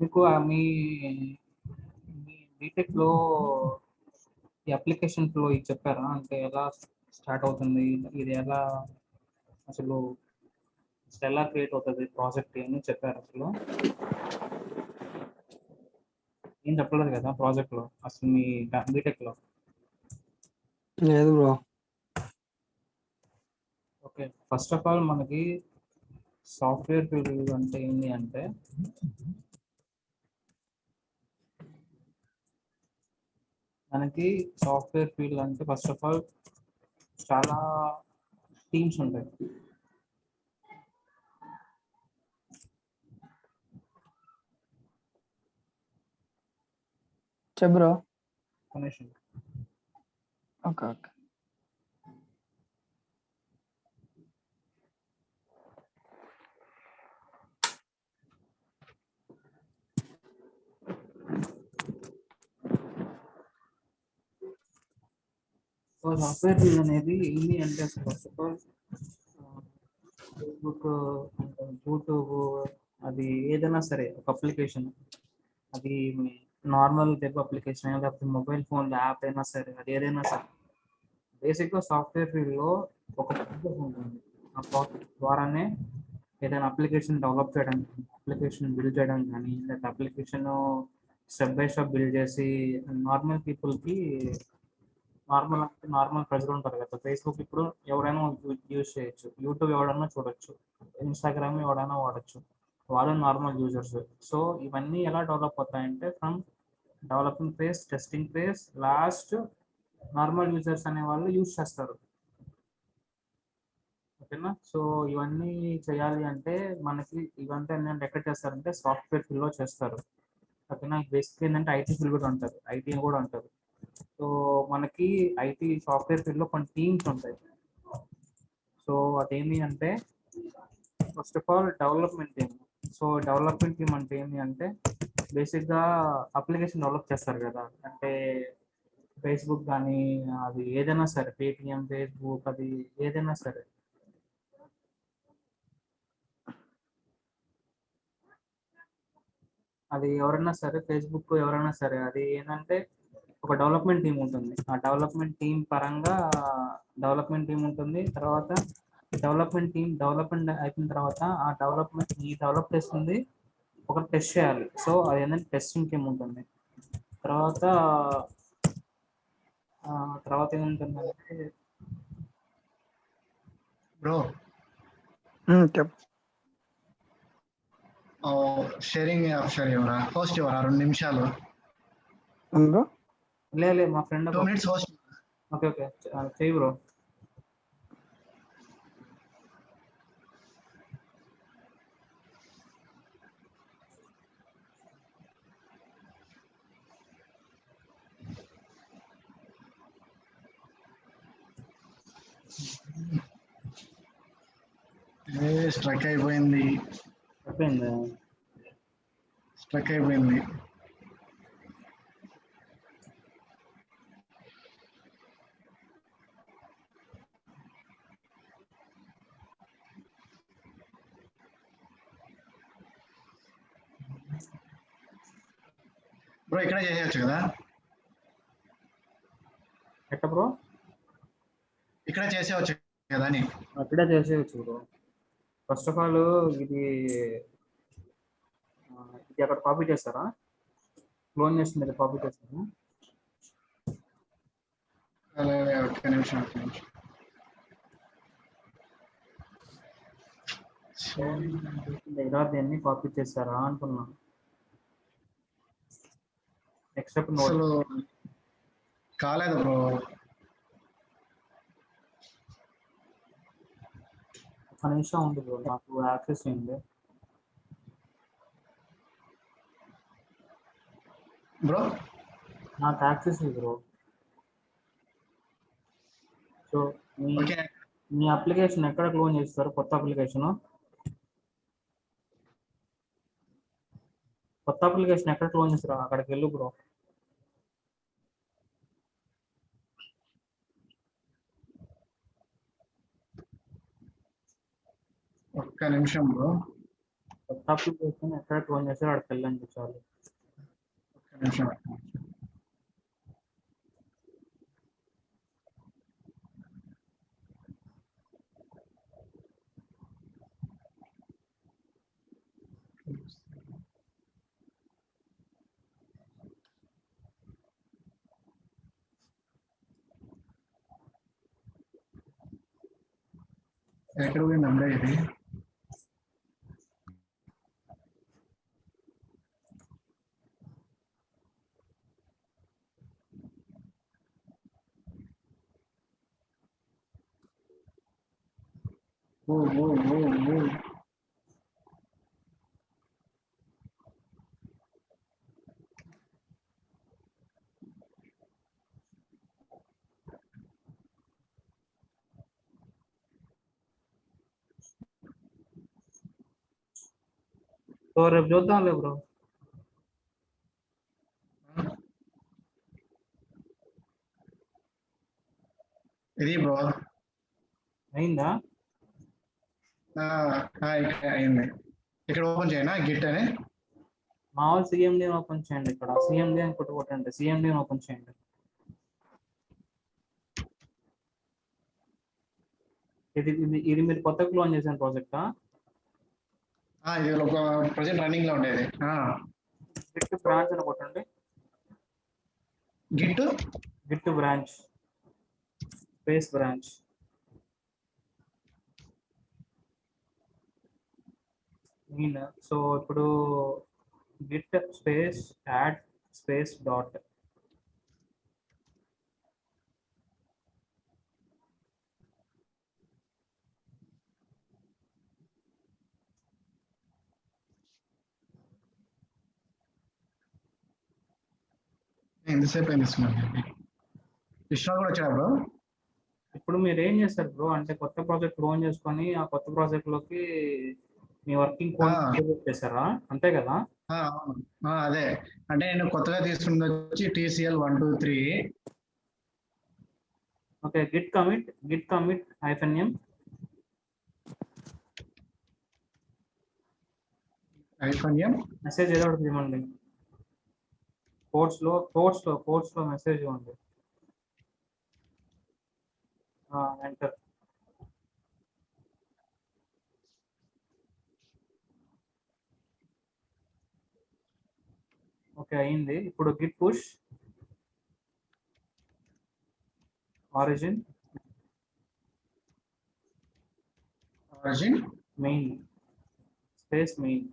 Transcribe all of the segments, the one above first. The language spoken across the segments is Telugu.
మీకు మీ మీ బీటెక్లో ఈ అప్లికేషన్ ఫ్లో ఇది చెప్పారా? అంటే ఎలా స్టార్ట్ అవుతుంది, ఇది ఎలా అసలు ఎలా క్రియేట్ అవుతుంది ప్రాజెక్ట్ అని చెప్పారు. అసలు ఏం చెప్పలేదు కదా ప్రాజెక్ట్లో అసలు మీ బీటెక్లో. లేదు bro. Okay, first of all మనకి సాఫ్ట్వేర్ ఫీల్డ్ అంటే ఏంటి అంటే ఫస్ట్ ఆఫ్ ఆల్ చాలా టీమ్స్ ఉంటాయి. Bro connection okay okay. So software field అనేది ఏంటి అంటే first of all Facebook, YouTube, అది ఏదైనా సరే ఒక అప్లికేషన్, అది నార్మల్ వెబ్ అప్లికేషన్ అయినా లేకపోతే మొబైల్ ఫోన్ యాప్ అయినా సరే, అది ఏదైనా సరే బేసిక్గా సాఫ్ట్వేర్ ఫీల్డ్లో ఒక ప్రాసెస్ ఉంటుంది. ఆ ప్రాసెస్ ద్వారానే ఏదైనా అప్లికేషన్ డెవలప్ చేయడం, అప్లికేషన్ బిల్డ్ చేయడం కానీ, లేదా application step by step build చేసి నార్మల్ పీపుల్కి, నార్మల్ ప్రజలు ఉంటారు కదా, ఫేస్బుక్ ఇప్పుడు ఎవరైనా యూజ్ చేయొచ్చు, యూట్యూబ్ ఎవరైనా చూడొచ్చు, ఇన్స్టాగ్రామ్ ఎవరైనా వాడచ్చు, వాళ్ళు నార్మల్ యూజర్స్. సో ఇవన్నీ ఎలా డెవలప్ అవుతాయంటే from developing phase, testing phase, last normal users అనే వాళ్ళు యూజ్ చేస్తారు. ఓకేనా? సో ఇవన్నీ చేయాలి అంటే మనకి ఇవంతా ఏంటంటే ఎక్కడ చేస్తారంటే సాఫ్ట్వేర్ ఫీల్డ్లో చేస్తారు. ఓకేనా? బేసిక్ ఏంటంటే ఐటీ ఫీల్డ్ కూడా ఉంటారు, ఐటీ కూడా ఉంటారు. సో మనకి ఐటీ సాఫ్ట్వేర్ ఫీల్డ్లో కొన్ని టీమ్స్ ఉంటాయి. సో అదేమి అంటే first of all development team. So development team అంటే ఏమి అంటే బేసిక్గా అప్లికేషన్ డెవలప్ చేస్తారు కదా, అంటే ఫేస్బుక్ కానీ అది ఏదైనా సరే, పేటిఎం, ఫేస్బుక్, అది ఏదైనా సరే, అది ఎవరైనా సరే, ఫేస్బుక్ ఎవరైనా సరే, అది ఏంటంటే ఒక డెవలప్మెంట్ టీం ఉంటుంది. ఆ డెవలప్మెంట్ టీం పరంగా డెవలప్మెంట్ టీం ఉంటుంది. తర్వాత డెవలప్మెంట్ అయిపోయిన తర్వాత ఈ డెవలప్ చేస్తుంది ఒక టెస్ట్ చేయాలి. సో అది ఏంటంటే టెస్టింగ్ టీం ఉంటుంది. తర్వాత తర్వాత ఏముంటుందంటే బ్రో చెప్పు. షేరింగ్ షేర్ ఎవరా హోస్ట్ ఎవరా 2 నిమిషాలు బ్రో లే మా ఫ్రెండ్ 2 minutes హోస్ట్. ఓకే చెయ్యి బ్రో. స్ట్రక్ అయిపోయింది. బ్రో ఇక్కడ చేసేయచ్చు కదా, ఎట్ట బ్రో? ఇక్కడ చేసేయచ్చు కదా అని. అక్కడే చేసేయచ్చు బ్రో. ఫస్ట్ ఆఫ్ ఆల్ ఇది అక్కడ కాపీ చేస్తారా? క్లోన్ చేసి మీరు కాపీ చేస్తారా? ఒక్క నిమిషం. దేన్ని కాపీ చేస్తారా అనుకున్నా. ఎక్సెప్ట్ నోట్ అసలు కాలేదు బ్రో. ఒక నిమిషం ఉంది బ్రో, నాకు యాక్సెస్ అయింది బ్రో. నాకు యాక్సెస్ ఉంది బ్రో. సో మీ అప్లికేషన్ ఎక్కడ క్లోన్ చేస్తారు? కొత్త అప్లికేషన్ ఎక్కడ క్లోన్ చేస్తారు? అక్కడికి వెళ్ళు బ్రో. ఒక్క నిమిషం బ్రో. కొత్త అప్లికేషన్ ఎక్కడ క్లోన్ చేస్తారో అక్కడికి వెళ్ళండి చాలు. ఒక్క నిమిషం. ఎక్కడ పోయింది అమ్మాయి ఇది? ఓ ఓ ఓ ఓ. సో రేపు చూద్దాంలే బ్రో. ఇది బ్రో. అయిందా? ఇక్కడ అయింది. ఇక్కడ ఓపెన్ చేయనా గిట్ అని? మామూలు సిఎండి ఓపెన్ చేయండి. ఇక్కడ సిఎండి అని కొట్టుకోటండి. సిఎండి ఓపెన్ చేయండి. ఇది మీరు కొత్త క్లోన్ చేసిన ప్రాజెక్టా? ఇది ఒక ప్రజెంట్ రన్నింగ్ లో ఉండేది. గిట్ బ్రాంచ్ అని కొట్టండి. Git branch space branch. So ఇప్పుడు git space add space dot. ఎంతసేపు అయింది విశ్వనాథ్ కూడా వచ్చాడు బ్రో. ఇప్పుడు మీరు ఏం చేస్తారు బ్రో అంటే కొత్త ప్రాజెక్ట్ క్లోన్ చేసుకొని ఆ కొత్త ప్రాజెక్ట్ లోకి మీ వర్కింగ్ కోడ్ చేశారా? అంతే కదా? అదే అంటే నేను కొత్తగా తీసుకున్నది వచ్చి TCL 123. Okay, Git commit -m message ఏదో ఒకటి ఇవ్వండి. కోడ్స్ లో మెసేజ్ ఇవ్వండి. ఎంటర్. ఓకే అయింది. ఇప్పుడు Git push origin main space main.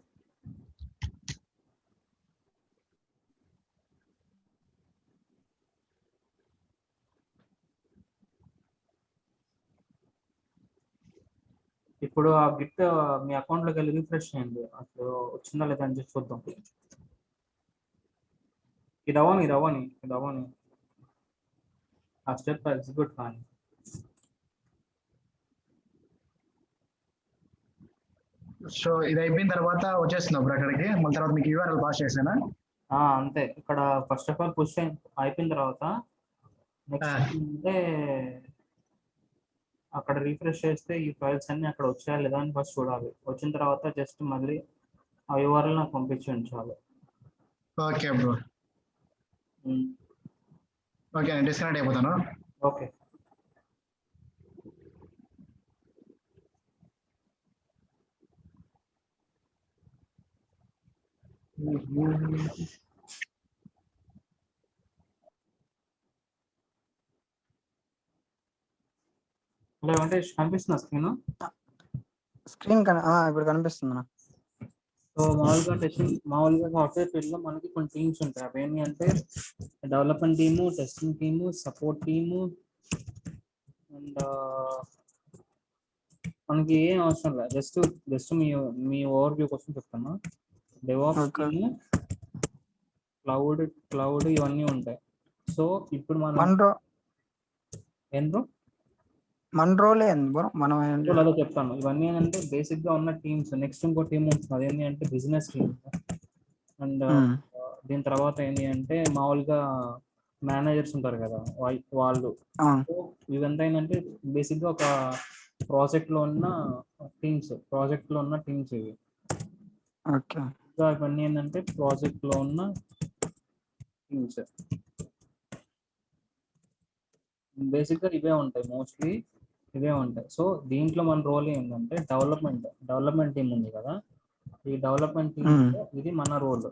ఇప్పుడు ఆ గిట్ మీ అకౌంట్ లోకి వెళ్ళి రిఫ్రెష్ చేయండి. అసలు వచ్చిందా లేదా అని చూద్దాం. ఇది అవ్వని ఆ స్టెప్ ఎగ్జిక్యూట్ కానీ. సో ఇది అయిపోయిన తర్వాత వచ్చేస్తుంది అప్పుడు అక్కడికి. మళ్ళీ తర్వాత మీకు URL పాస్ చేసానా? అంతే. ఇక్కడ ఫస్ట్ ఆఫ్ ఆల్ పుష్ అయిపోయిన తర్వాత నెక్స్ట్ అంటే అక్కడ రీఫ్రెష్ చేస్తే ఈ ఫైల్స్ అన్ని అక్కడ వచ్చాయా లేదా అని ఫస్ట్ చూడాలి. వచ్చిన తర్వాత జస్ట్ మళ్ళీ ఆ URL నాకు పంపించండి చాలు. Okay bro. ఓకే నేను డిస్కనెక్ట్ అయిపోతాను. ఓకే. హలో వెంకటేష్, కనిపిస్తుందా స్క్రీన్? ఇప్పుడు కనిపిస్తుంది. సో మామూలుగా సాఫ్ట్వేర్ ఫీల్డ్ లో మనకి కొన్ని టీమ్స్ ఉంటాయి. అవి ఏంటి అంటే development team, testing team, support team. And మనకి ఏం అవసరం లేదు, జస్ట్ మీ ఓవర్ వ్యూ కోసం చెప్తాను. డెవాప్స్ టీము, క్లౌడ్ ఇవన్నీ ఉంటాయి. సో ఇప్పుడు మనం అదే చెప్తాను. ఇవన్నీ ఏంటంటే బేసిక్ గా ఉన్న టీమ్స్. నెక్స్ట్ ఇంకో టీమ్ ఉంటుంది, అదేంటి అంటే బిజినెస్ టీమ్. అండ్ దీని తర్వాత ఏంటి అంటే మామూలుగా మేనేజర్స్ ఉంటారు కదా వాళ్ళు. ఇవంతా ఏంటంటే బేసిక్ గా ఒక ప్రాజెక్ట్ లో ఉన్న టీమ్స్ ఇవి. ఓకే. ఇంకా ఇవన్నీ ఏంటంటే ప్రాజెక్ట్ లో ఉన్న థింగ్స్. బేసిక్ గా ఇవే ఉంటాయి, మోస్ట్లీ ఇవే ఉంటాయి. సో దీంట్లో మన రోల్ ఏంటంటే డెవలప్మెంట్ టీం ఉంది కదా, ఈ డెవలప్మెంట్ టీమ్ ఇది మన రోల్.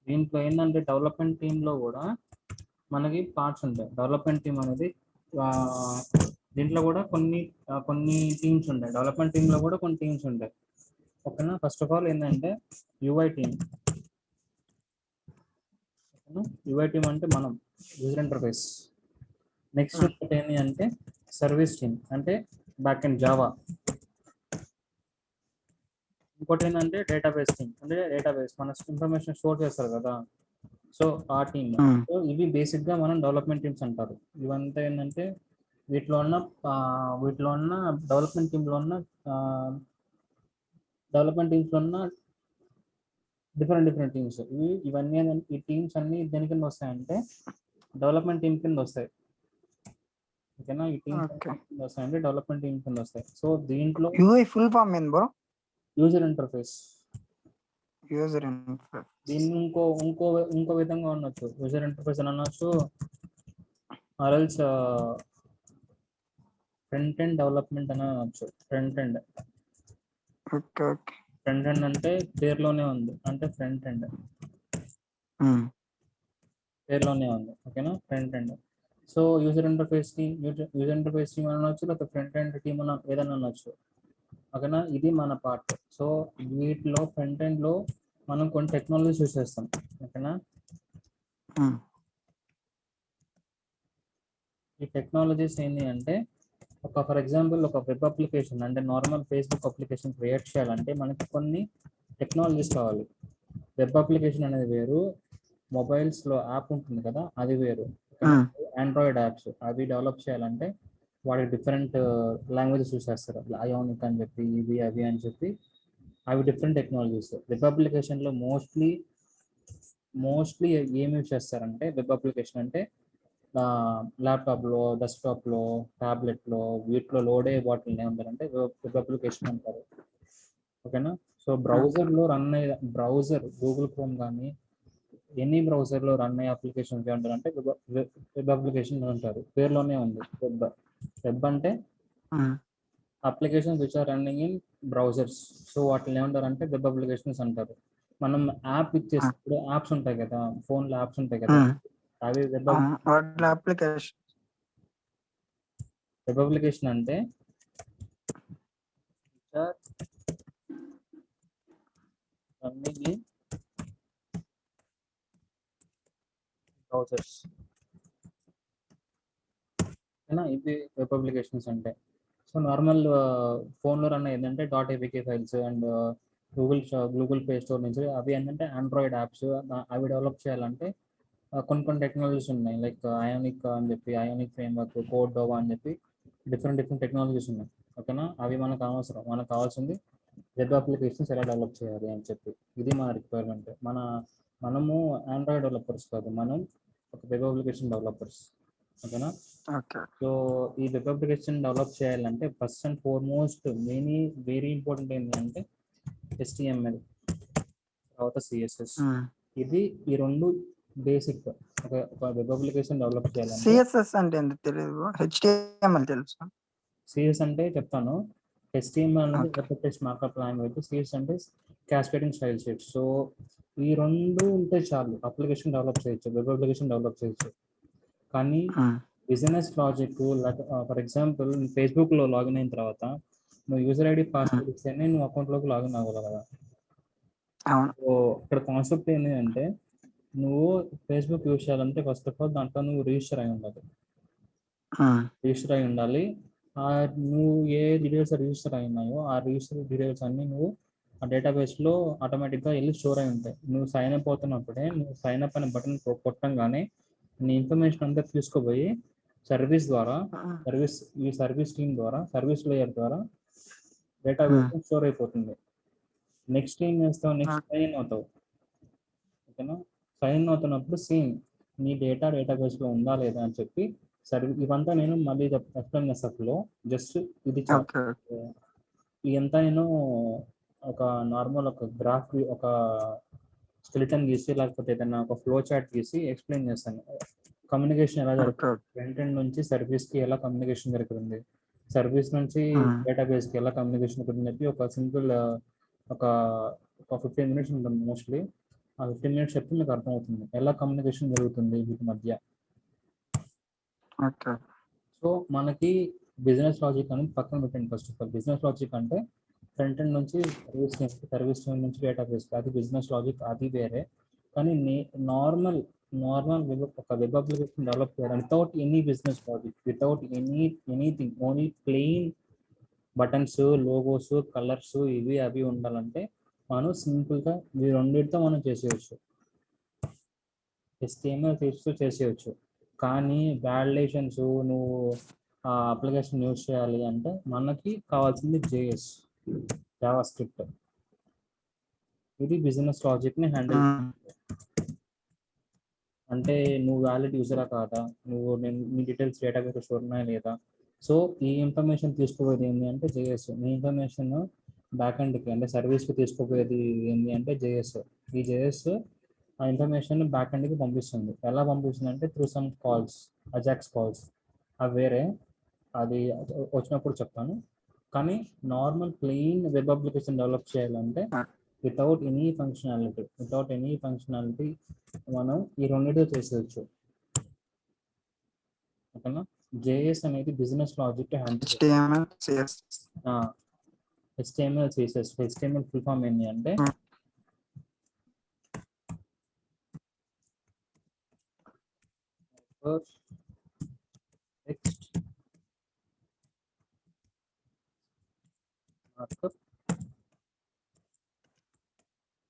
దీంట్లో ఏంటంటే డెవలప్మెంట్ టీంలో కూడా మనకి పార్ట్స్ ఉంటాయి. డెవలప్మెంట్ టీం అనేది దీంట్లో కూడా కొన్ని టీమ్స్ ఉంటాయి. డెవలప్మెంట్ టీంలో కూడా కొన్ని టీమ్స్ ఉంటాయి. ఓకేనా. ఫస్ట్ ఆఫ్ ఆల్ ఏంటంటే యూఐ టీమ్. యూఐ టీమ్ అంటే మనం యూజర్ ఇంటర్ఫేస్. నెక్స్ట్ ఏంటి అంటే సర్వీస్ టీమ్, అంటే బ్యాక్ అండ్ జావా. ఇంకోటి ఏంటంటే డేటాబేస్ టీమ్, అంటే డేటాబేస్ మన ఇన్ఫర్మేషన్ స్టోర్ చేస్తారు కదా, సో ఆ టీమ్. సో ఇవి బేసిక్ గా మనం డెవలప్మెంట్ టీమ్స్ అంటారు. ఇవంతా ఏంటంటే వీటిలో ఉన్న డెవలప్మెంట్ టీమ్ లో ఉన్న డిఫరెంట్ టీమ్స్. ఇవన్నీ ఈ టీమ్స్ అన్ని దేని కింద వస్తాయంటే డెవలప్మెంట్ టీమ్ కింద వస్తాయి. ఓకేనా. ఈ టీమ్స్ కింద వస్తాయంటే డెవలప్మెంట్ టీమ్ కింద వస్తాయి. సో దీంట్లో యూఐ ఫుల్ ఫామ్ ఏంది bro? User interface. User interface. దీన్ని ఇంకో విధంగా ఉండొచ్చు, యూజర్ ఇంటర్ఫేస్ అని అనొచ్చు, ఆర్ఎల్స్ ఫ్రంట్ ఎండ్ డెవలప్మెంట్ అని అనొచ్చు. Front end. Okay okay. Front end అంటే పేరులోనే ఉంది, అంటే ఫ్రంట్ ఎండ్ పేరులోనే ఉంది. ఓకేనా. Front end. So user interface team అని అనొచ్చు, లేకపోతే ఫ్రంట్ ఎండ్ టీమ్ అని ఏదైనా అనొచ్చు. ఓకేనా. ఇది మన పార్ట్. సో వీటిలో ఫ్రంట్ ఎండ్ లో మనం కొన్ని టెక్నాలజీస్ యూజ్ చేస్తాం. ఓకేనా. ఈ టెక్నాలజీస్ ఏంటి అంటే ఫర్ ఎగ్జాంపుల్ ఒక వెబ్ అప్లికేషన్, అంటే నార్మల్ ఫేస్బుక్ అప్లికేషన్ క్రియేట్ చేయాలంటే మనకి కొన్ని టెక్నాలజీస్ కావాలి. వెబ్ అప్లికేషన్ అనేది వేరు, మొబైల్స్ లో యాప్ ఉంటుంది కదా అది వేరు. ఆండ్రాయిడ్ యాప్స్ అవి డెవలప్ చేయాలంటే వాడికి డిఫరెంట్ లాంగ్వేజెస్ యూస్ చేస్తారు. అయోనిక్ అని చెప్పి, ఇవి అవి అని చెప్పి, అవి డిఫరెంట్ టెక్నాలజీస్. వెబ్ అప్లికేషన్ లో మోస్ట్లీ ఏం యూజ్ చేస్తారంటే వెబ్ అప్లికేషన్ అంటే ల్యాప్టాప్లో, డెస్క్టాప్లో, ట్యాబ్లెట్లో, వీటిలో లోడ్ అయ్యే వాటిని ఏమంటారంటే వెబ్ అప్లికేషన్ అంటారు. ఓకేనా. సో బ్రౌజర్ గూగుల్ క్రోమ్ కానీ ఎనీ బ్రౌజర్లో రన్ అయ్యే అప్లికేషన్ ఏమంటారంటే వెబ్ అప్లికేషన్ అంటారు. పేరులోనే ఉంది వెబ్ అంటే applications which are running in browsers. So వాటిని ఏమంటారంటే వెబ్ అప్లికేషన్స్ అంటారు. మనం యాప్ ఇచ్చేసి యాప్స్ ఉంటాయి కదా, ఫోన్లో యాప్స్ ఉంటాయి కదా, అవి వెబ్ అప్లికేషన్ అంటే బ్రౌజర్స్. ఇవి వెబ్ అప్లికేషన్స్ అంటే. సో నార్మల్ ఫోన్లో రన్ ఏంటంటే .apk files and Google play store నుంచి అవి ఏంటంటే ఆండ్రాయిడ్ యాప్స్. అవి డెవలప్ చేయాలంటే కొన్ని టెక్నాలజీస్ ఉన్నాయి, లైక్ అయోనిక్ అని చెప్పి, అయోనిక్ ఫ్రేమ్వర్క్, కోర్డోవా అని చెప్పి డిఫరెంట్ టెక్నాలజీస్ ఉన్నాయి. ఓకేనా. అవి మనకు అవసరం. మనకు కావాల్సింది వెబ్ అప్లికేషన్స్ ఎలా డెవలప్ చేయాలి అని చెప్పి. ఇది మన రిక్వైర్మెంట్. మనము ఆండ్రాయిడ్ డెవలపర్స్ కాదు, మనం ఒక వెబ్ అప్లికేషన్ డెవలపర్స్. ఓకేనా. సో ఈ వెబ్ అప్లికేషన్ డెవలప్ చేయాలంటే first and foremost very important ఏంటంటే HTML, తర్వాత CSS. ఈ రెండు బేసిక్. ఒక వెబ్ అప్లికేషన్ డెవలప్ చేయాలంటే CSS అంటే ఏంటో తెలియదు, HTML తెలుసు. CSS అంటే చెప్తాను. HTML అనేది web page markup language, CSS అంటే క్యాస్కేడింగ్ స్టైల్ షీట్. సో ఈ రెండు ఉంటే చాలు, అప్లికేషన్ డెవలప్ చేయొచ్చు, వెబ్ అప్లికేషన్ డెవలప్ చేయొచ్చు. కానీ business logic, for example Facebook లో లాగిన్ అయిన తర్వాత నువ్వు యూజర్ ఐడి పాస్వర్డ్ ఇస్తేనే నువ్వు అకౌంట్లోకి లాగిన్ అవ్వాలి కదా. సో ఇక్కడ కాన్సెప్ట్ ఏంటి అంటే నువ్వు ఫేస్బుక్ యూజ్ చేయాలంటే ఫస్ట్ ఆఫ్ ఆల్ దాంట్లో నువ్వు రిజిస్టర్ అయి ఉండాలి. నువ్వు ఏ డీటెయిల్స్ రిజిస్టర్ అయినాయో ఆ రిజిస్టర్ డీటెయిల్స్ అన్ని నువ్వు ఆ డేటాబేస్లో ఆటోమేటిక్గా వెళ్ళి స్టోర్ అయి ఉంటాయి. నువ్వు సైన్ అప్ అవుతున్నప్పుడే నువ్వు సైన్ అప్ అనే బటన్ కొట్టంగానే నీ ఇన్ఫర్మేషన్ అంతా తీసుకుపోయి ఈ సర్వీస్ టీమ్ ద్వారా, సర్వీస్ లేయర్ ద్వారా డేటాబేస్ స్టోర్ అయిపోతుంది. నెక్స్ట్ ఏం చేస్తావు, నెక్స్ట్ సైన్ అవుతావు. ఓకేనా. సైన్ అవుతున్నప్పుడు సేమ్ నీ డేటాబేస్లో ఉందా లేదా అని చెప్పి ఇవంతా నేను మళ్ళీ ఎక్స్ప్లెయిన్ చేస్తాను. జస్ట్ ఇది ఓకే ఇదంతా నేను ఒక నార్మల్ ఒక గ్రాఫ్ ఒక స్కెలిటన్ గీసి లేకపోతే ఏదైనా ఒక ఫ్లో చార్ట్ గీసి ఎక్స్ప్లెయిన్ చేస్తాను. కమ్యూనికేషన్ ఎలా జరుగుతుంది, ఫ్రంట్ ఎండ్ నుంచి సర్వీస్కి ఎలా కమ్యూనికేషన్ జరుగుతుంది, సర్వీస్ నుంచి డేటాబేస్కి ఎలా కమ్యూనికేషన్ జరుగుతుంది చెప్పి ఒక సింపుల్ ఒక 15 minutes ఉంటుంది మోస్ట్లీ. ఆ 15 minutes చెప్తే మీకు అర్థమవుతుంది ఎలా కమ్యూనికేషన్ జరుగుతుంది వీటి మధ్య. ఓకే సో మనకి బిజినెస్ లాజిక్ అనేది పక్కన పెట్టండి. First of all business logic అంటే ఫ్రంట్ ఎండ్ నుంచి సర్వీస్ నుంచి డేటాబేస్, అది బిజినెస్ లాజిక్, అది వేరే. కానీ నార్మల్ ఒక వెబ్ అప్లికేషన్ డెవలప్ చేయాలి without any business logic, without anything, only plain buttons, logos, colours ఇవి అవి ఉండాలంటే మనం సింపుల్గా ఈ రెండింటితో మనం చేసేయచ్చు. HTML చేసేయచ్చు. కానీ వ్యాలిడేషన్స్ నువ్వు ఆ అప్లికేషన్ యూజ్ చేయాలి అంటే మనకి కావాల్సింది JS, జావా స్క్రిప్ట్. ఇది బిజినెస్ లాజిక్ని హ్యాండిల్ అంటే నువ్వు వ్యాలిడ్ యూజరా కాదా, నీ డీటెయిల్స్ డేటాబేస్ స్టోర్ ఉన్నాయా లేదా. సో ఈ ఇన్ఫర్మేషన్ తీసుకోపోయేది ఏంటి అంటే JS. నీ ఇన్ఫర్మేషన్ బ్యాక్ ఎండ్కి అంటే సర్వీస్కి తీసుకోపోయేది ఏంటి అంటే JS. ఈ JS ఆ ఇన్ఫర్మేషన్ బ్యాక్ ఎండ్కి పంపిస్తుంది. ఎలా పంపిస్తుంది అంటే through some calls, Ajax calls. అవి వేరే, అది వచ్చినప్పుడు చెప్తాను. కానీ normal plain web application develop చేయాలంటే వితౌట్ ఎనీ ఫంక్షనాలిటీ మనం ఈ రెండింటితో చేసేయచ్చు. ఓకేనా. JS అనేది business logic handle HTML CSS. HTML full form ఏంటి అంటే టెక్స్ట్ మార్కప్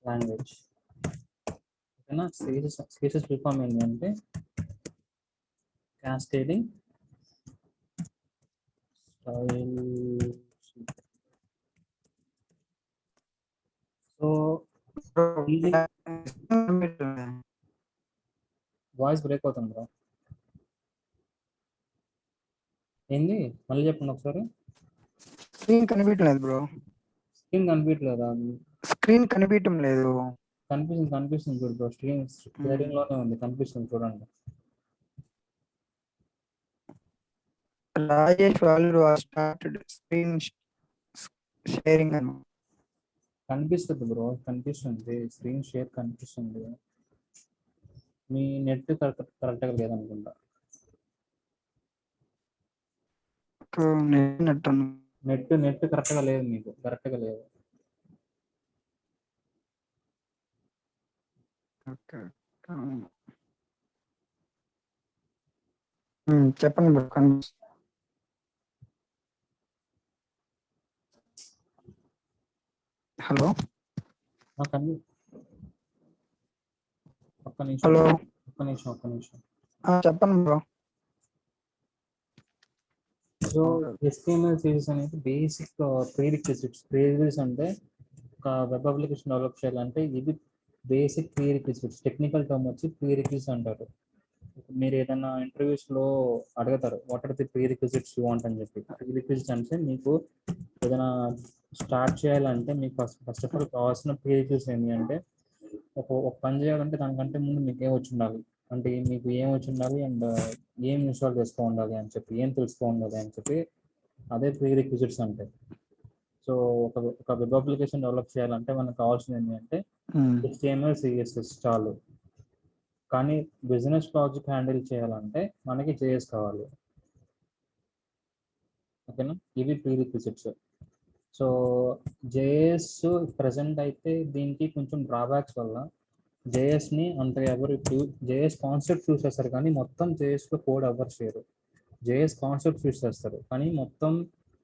లాంగ్వేజ్. ఓకేనా. CSS ఫుల్ ఫామ్ ఏంటి అంటే cascading style. So voice break అవుతుంది బ్రో. ఏంది మళ్ళీ చెప్పండి ఒకసారి. స్క్రీన్ కనిపించలేదు బ్రో. స్క్రీన్ కనిపించలేదా? స్క్రీన్ కనిపించడం లేదు. కనిపిస్తుంది చూడు బ్రో. స్క్రీన్ షేరింగ్ లోనే ఉంది, కనిపిస్తుంది చూడండి. రాజేష్ వాళ్ళు స్టార్టెడ్ స్క్రీన్ షేరింగ్ అని కనిపిస్తుంది బ్రో, కనిపిస్తుంది. స్క్రీన్ షేర్ కనిపిస్తుంది. మీ నెట్ కరెక్ట్గా లేదనుకుంటా. నెట్ కరెక్ట్గా లేదు, మీకు కరెక్ట్గా లేదు. చెప్పండి బ్రో. హలో ఒక్క నిమిషం. హలో ఒక్క నిమిషం. చెప్పండి బ్రో. సో HTML CSS అనేది బేసిక్ ప్రీరిక్విజిట్స్. అంటే ఒక వెబ్ అప్లికేషన్ డెవలప్ చేయాలంటే ఇది బేసిక్ ప్రీరిక్విజిట్స్. టెక్నికల్ టర్మ్ వచ్చి ప్రీరిక్విజిట్స్ అంటారు. మీరు ఏదైనా ఇంటర్వ్యూస్లో అడుగుతారు what are the prerequisites you want అని చెప్పి. ప్రీరిక్విజిట్స్ అంటే మీకు ఏదైనా స్టార్ట్ చేయాలంటే మీకు ఫస్ట్ ఆఫ్ ఆల్ కావాల్సిన ప్రీరిక్విజిట్స్ ఏంటి అంటే ఒక పని చేయాలంటే దానికంటే ముందు మీకు ఏం వచ్చి ఉండాలి, అంటే మీకు ఏం వచ్చి ఉండాలి అండ్ ఏం ఇన్స్టాల్ చేసుకో ఉండాలి అని చెప్పి, ఏం తెలుసుకో ఉండాలి అని చెప్పి, అదే ప్రీరిక్విజిట్స్ అంటే. సో ఒక వెబ్ అప్లికేషన్ డెవలప్ చేయాలంటే మనకు కావాల్సింది ఏంటి అంటే HTML CSS చాలు. కానీ బిజినెస్ లాజిక్ హ్యాండిల్ చేయాలంటే మనకి JS కావాలి. ఓకేనా. ఇవి ప్రీరిక్విజిట్స్. సో JS ప్రజెంట్ అయితే దీనికి కొంచెం డ్రాబ్యాక్స్ వల్ల JSని అంత ఎవరు JS కాన్సెప్ట్ యూస్ చేస్తారు కానీ మొత్తం JSలో కోడ్ ఎవరు చేయరు. JS కాన్సెప్ట్ యూస్ చేస్తారు కానీ మొత్తం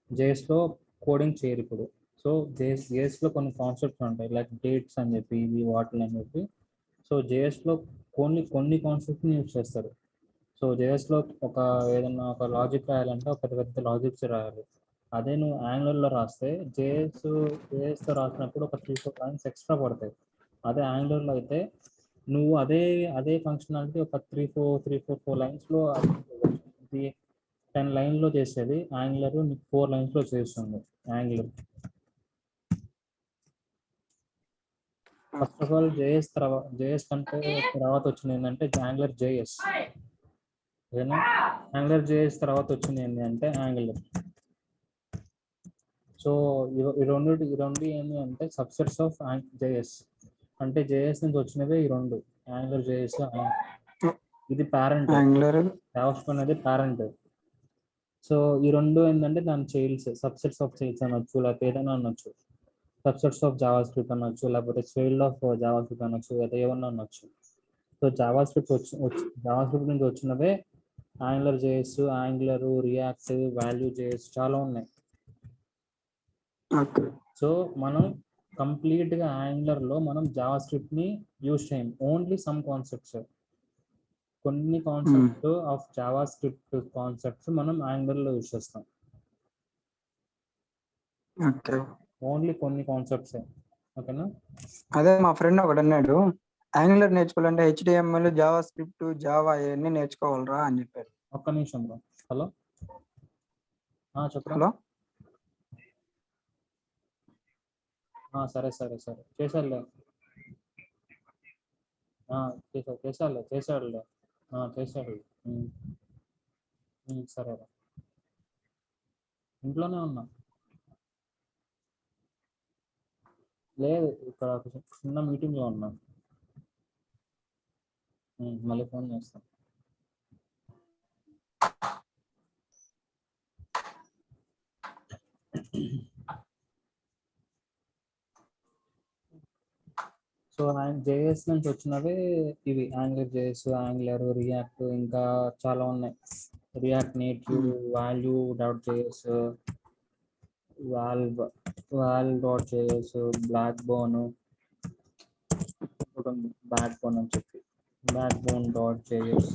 JSలో కోడింగ్ చేయరు ఇప్పుడు. సో JSలో కొన్ని కాన్సెప్ట్స్ ఉంటాయి లైక్ డేట్స్ అని చెప్పి, ఇవి వాటిల్ అని చెప్పి. సో JSలో కొన్ని కాన్సెప్ట్ని యూజ్ చేస్తారు. సో JSలో ఏదైనా ఒక లాజిక్ రాయాలంటే ఒక పెద్ద లాజిక్స్ రాయాలి. అదే నువ్వు యాంగులర్లో రాస్తే JSతో రాసినప్పుడు ఒక 3-4 lines ఎక్స్ట్రా పడతాయి. అదే యాంగులర్లో అయితే నువ్వు అదే అదే ఫంక్షనాలిటీ ఒక 4 లైన్స్లో ఇది 10 లైన్లో చేసేది యాంగులర్ నీకు 4 లైన్స్లో చేస్తుంది angular. First of all JS కంటే తర్వాత వచ్చింది ఏంటంటే యాంగులర్ జేఎస్. ఓకేనా, యాంగులర్ జేఎస్ తర్వాత వచ్చింది ఏంటి అంటే యాంగులర్. సో ఈ రెండు ఏంటి అంటే సబ్సెట్స్ ఆఫ్ జేఎస్. అంటే జేఎస్ నుంచి వచ్చినవే ఈ రెండు, యాంగులర్ జేఎస్. ఇది పేరెంట్, యాంగులర్ జావాస్క్రిప్ట్ అనేది పేరెంట్. సో ఈ రెండు ఏంటంటే దాని చైల్డ్స్, సబ్సెట్స్ ఆఫ్ చైల్డ్స్ అనొచ్చు, లేకపోతే ఏదైనా అనొచ్చు. సబ్సెట్స్ ఆఫ్ జావాస్క్రిప్ట్ అనొచ్చు, లేకపోతే చైల్డ్ ఆఫ్ జావాస్క్రిప్ట్ అనొచ్చు, లేదా ఏమన్నా అనొచ్చు. సో జావాస్క్రిప్ట్ జావాస్క్రిప్ట్ నుంచి వచ్చినవే యాంగులర్ జేఎస్, యాంగులర్, రియాక్ట్, వాల్యూ జేఎస్ చాలా ఉన్నాయి. ఓకే. సో మనం కంప్లీట్ గా యాంగులర్ లో మనం జావా స్క్రిప్ట్ ని యూజ్ చేయం, ఓన్లీ సమ్ కాన్సెప్ట్స్, కొన్ని concepts of JavaScript concepts మనం యాంగులర్ లో యూజ్ చేస్తాం. ఓకే. ఓన్లీ కొన్ని కాన్సెప్ట్స్. ఓకేనా, అదే మా ఫ్రెండ్ ఒకడు అన్నాడు, యాంగులర్ నేర్చుకోవాలంటే హెచ్డిఎంఎల్, జావా స్క్రిప్ట్, జావా ఇవన్నీ నేర్చుకోవాలరా అని చెప్పారు. ఒక్క నిమిషం బ్రో. హలో చెప్పరా. హలో. సరే చేసాడులే. చేసాడులే. సరేరా, ఇంట్లోనే ఉన్నా. లేదు, ఇక్కడ చిన్న మీటింగ్ లో ఉన్నా. మళ్ళీ ఫోన్ చేస్తాను. సో జేఎస్ నుంచి వచ్చినవే ఇవి యాంగులర్ జేఎస్, యాంగులర్, రియాక్ట్, ఇంకా చాలా ఉన్నాయి. React Native, value dot JS, valve dot JS, Backbone అని చెప్పి బ్లాక్ బోన్ డాట్ జేఎస్.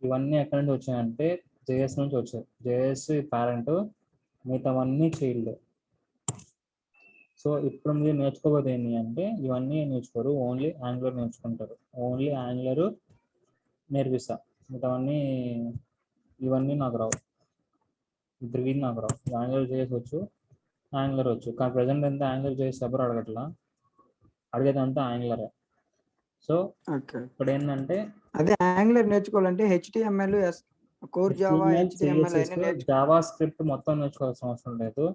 ఇవన్నీ ఎక్కడి నుంచి వచ్చాయంటే జేఎస్ నుంచి వచ్చాయి. జేఎస్ పేరెంట్, మిగతావన్నీ చైల్డ్. సో ఇప్పుడు మీరు నేర్చుకోబోయేది ఏంటి అంటే ఇవన్నీ నేర్చుకోరు, ఓన్లీ యాంగులర్ నేర్చుకుంటారు. ఓన్లీ యాంగులర్ నేర్పిస్తా, మిగతావన్నీ ఇవన్నీ నాకు రావు. ఇద్దరికి నాకు రావు. యాంగులర్ చేయవచ్చు, యాంగులర్ వచ్చు. కానీ ప్రజెంట్ ఎంత యాంగులర్ చేసి ఎవరు అడగట్లా, అడిగేదంతా యాంగులరే. సో ఇప్పుడు ఏంటంటే అదే యాంగులర్ నేర్చుకోవాలంటే హెచ్టిఎంఎల్, కోర్ జావా, హెచ్టిఎంఎల్ అన్ని జావా స్క్రిప్ట్ మొత్తం నేర్చుకోవాల్సిన అవసరం లేదు.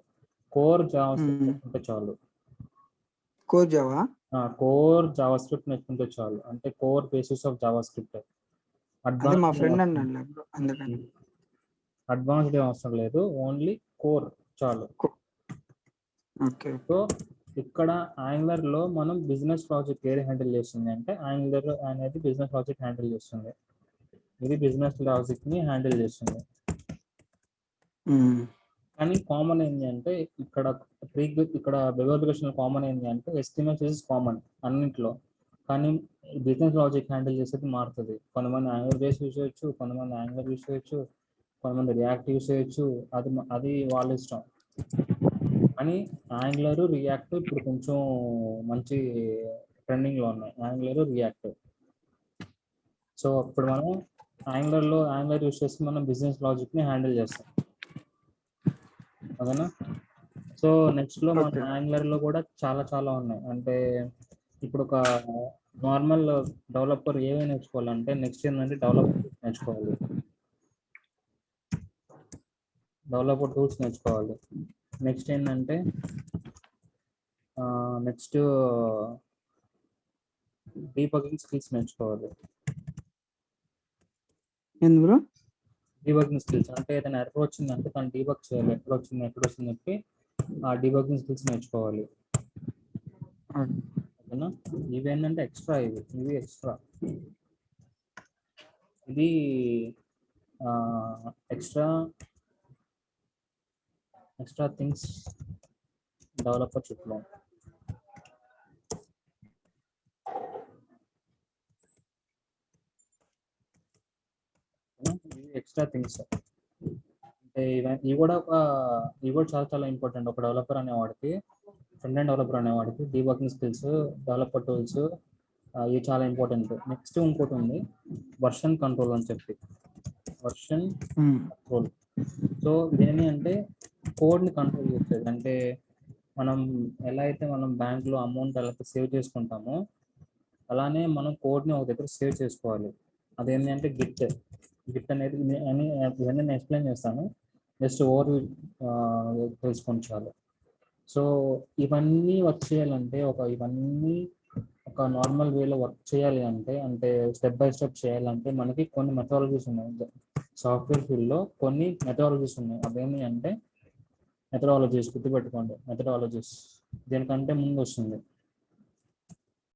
కోర్ జావా స్క్రిప్ట్ ఉంటే చాలు. కోర్ జావా స్క్రిప్ట్ నేర్చుకుంటే చాలు. అంటే core basis of Java script. మా ఫ్రెండ్ అన్నాడు, అందుకని అడ్వాన్స్డ్ అవసరం లేదు, ఓన్లీ కోర్ చాలు. ఓకే. సో ఇక్కడ యాంగులర్ లో మనం బిజినెస్ ప్రాజెక్ట్ ఏది హ్యాండిల్ చేస్తుంది అంటే యాంగులర్ అనేది బిజినెస్ ప్రాజెక్ట్ హ్యాండిల్ చేస్తుంది. ఇది బిజినెస్ లాజిక్ ని హ్యాండిల్ చేస్తుంది. కానీ కామన్ ఏంటి అంటే ఇక్కడ బిహేవియర్ కామన్ ఏంటి అంటే ఎస్టిమేట్స్ ఇస్ కామన్ అన్నింటిలో. కానీ బిజినెస్ లాజిక్ హ్యాండిల్ చేసేది మారుతుంది. కొంతమంది యాంగులర్ బేస్ యూజ్ చేయొచ్చు, కొంతమంది యాంగులర్ యూజ్ చేయొచ్చు, కొంతమంది రియాక్ట్ యూజ్ చేయొచ్చు. అది వాళ్ళ ఇష్టం. కానీ యాంగులర్, రియాక్ట్ ఇప్పుడు కొంచెం మంచి ట్రెండింగ్ లో ఉన్నాయి, యాంగులర్, రియాక్ట్. సో ఇప్పుడు మనం యాంగులర్ యూజ్ చేసి మనం బిజినెస్ లాజిక్ ని హ్యాండిల్ చేస్తాం. ఓకేనా. సో నెక్స్ట్ లో మన యాంగులర్ లో కూడా చాలా ఉన్నాయి. అంటే ఇప్పుడు ఒక నార్మల్ డెవలపర్ ఏమేమి నేర్చుకోవాలంటే నెక్స్ట్ ఏంటంటే డెవలపర్ టూల్స్ నేర్చుకోవాలి. నెక్స్ట్ ఏంటంటే డీబగ్గింగ్ స్కిల్స్ నేర్చుకోవాలి. డీబగ్గింగ్ స్కిల్స్ అంటే ఏదైనా ఎర్రర్ వచ్చిందంటే దాన్ని డీబగ్ చేయాలి. ఎక్కడ వచ్చింది చెప్పి ఆ డీబగ్గింగ్ స్కిల్స్ నేర్చుకోవాలి. ఓకేనా. ఇవి ఏంటంటే ఎక్స్ట్రా, ఇవి ఎక్స్ట్రా. ఇది ఎక్స్ట్రా థింగ్స్ డెవలపర్ చుట్టూ. ఎక్స్ట్రా థింగ్స్ అంటే ఇవి కూడా చాలా ఇంపార్టెంట్. ఒక డెవలపర్ అనేవాడికి, ఫ్రంట్ ఎండ్ డెవలపర్ అనేవాడికి డీబగ్గింగ్ స్కిల్స్, డెవలపర్ టూల్స్, ఇది చాలా ఇంపార్టెంట్. నెక్స్ట్ ఇంకోటి ఉంది వర్షన్ కంట్రోల్ అని చెప్పి, వర్షన్ కంట్రోల్. సో ఇదేమి అంటే కోడ్ని కంట్రోల్ చేసేది. అంటే మనం ఎలా అయితే మనం బ్యాంక్లో అమౌంట్ ఎలా సేవ్ చేసుకుంటామో అలానే మనం కోడ్ని ఒక దగ్గర సేవ్ చేసుకోవాలి. అదేంటి అంటే గిట్ అనేది ఇవన్నీ నేను ఎక్స్ప్లెయిన్ చేస్తాను, జస్ట్ ఓవర్ తెలుసుకొని చాలు. సో ఇవన్నీ వర్క్ చేయాలంటే ఇవన్నీ ఒక నార్మల్ వేలో వర్క్ చేయాలి అంటే స్టెప్ బై స్టెప్ చేయాలంటే మనకి కొన్ని మెథడాలజీస్ ఉన్నాయి. సాఫ్ట్వేర్ ఫీల్డ్లో కొన్ని మెథడాలజీస్ ఉన్నాయి. అవేమి అంటే మెథడాలజీస్ గుర్తుపెట్టుకోండి. మెథడాలజీస్ దేనికంటే ముందు వస్తుంది